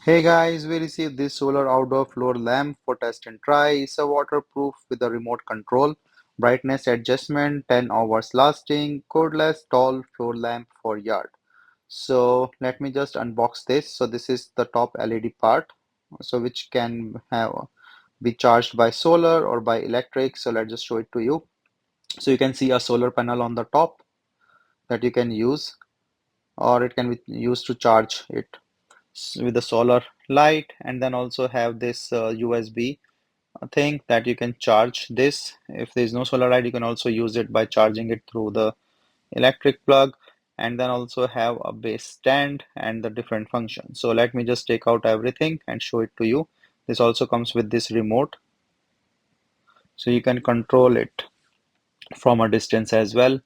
Hey guys, we received this solar outdoor floor lamp for test and try. It's a waterproof with a remote control, brightness adjustment, 10 hours lasting, cordless tall floor lamp for yard. So let me just unbox this. So this is the top LED part, so which can have be charged by solar or by electric. So let's just show it to you. So you can see a solar panel on the top that you can use, or it can be used to charge it with the solar light, and then also have this USB thing that you can charge this. If there is no solar light, you can also use it by charging it through the electric plug, and then also have a base stand and the different functions. So let me just take out everything and show it to you. This also comes with this remote, so you can control it from a distance as well.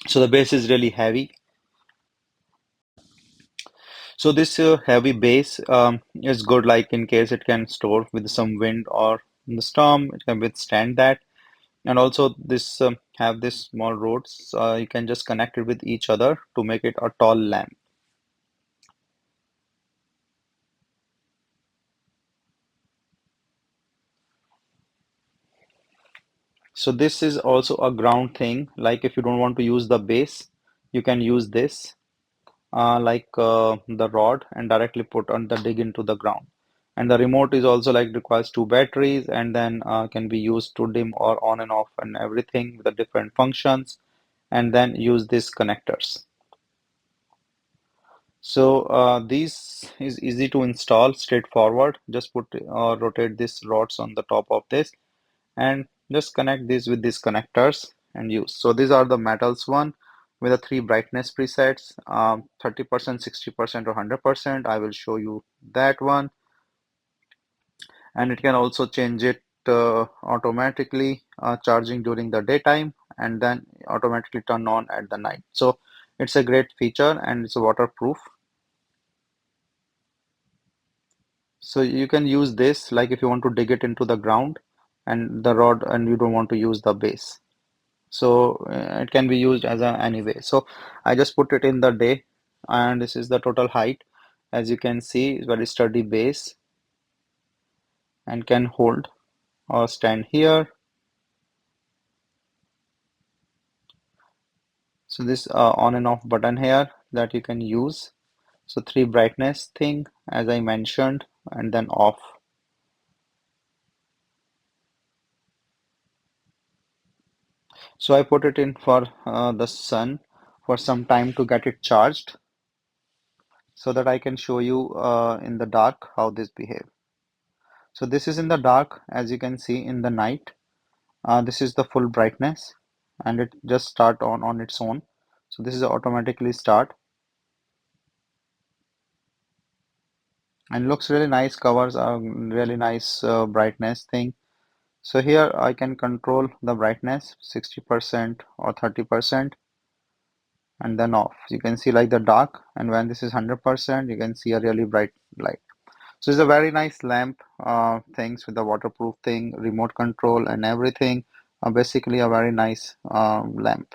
So the base is really heavy. So this heavy base is good, like in case it can store with some wind or in the storm, it can withstand that. And also this have this small rods. You can just connect it with each other to make it a tall lamp. So this is also a ground thing. Like if you don't want to use the base, you can use this the rod and directly put on the dig into the ground. And the remote is also like requires two batteries, and then can be used to dim or on and off and everything with the different functions, and then use these connectors. So this is easy to install, straightforward. Just put rotate these rods on the top of this and just connect these with these connectors and use. So these are the metals one with the three brightness presets, 30%, 60%, or 100%. I will show you that one, and it can also change it automatically charging during the daytime and then automatically turn on at the night. So it's a great feature and it's waterproof. So you can use this like if you want to dig it into the ground and the rod and you don't want to use the base. So it can be used as a anyway. So I just put it in the day, and this is the total height. As you can see, it's very sturdy base and can hold or stand here. So this on and off button here that you can use. So three brightness thing as I mentioned, and then off. So I put it in for the sun for some time to get it charged, so that I can show you in the dark how this behave. So this is in the dark, as you can see in the night. This is the full brightness, and it just start on its own. So this is automatically start and looks really nice. Covers a really nice brightness thing. So here I can control the brightness 60% or 30%, and then off. You can see like the dark, and when this is 100%, you can see a really bright light. So it's a very nice lamp, things with the waterproof thing, remote control and everything. Basically a very nice lamp.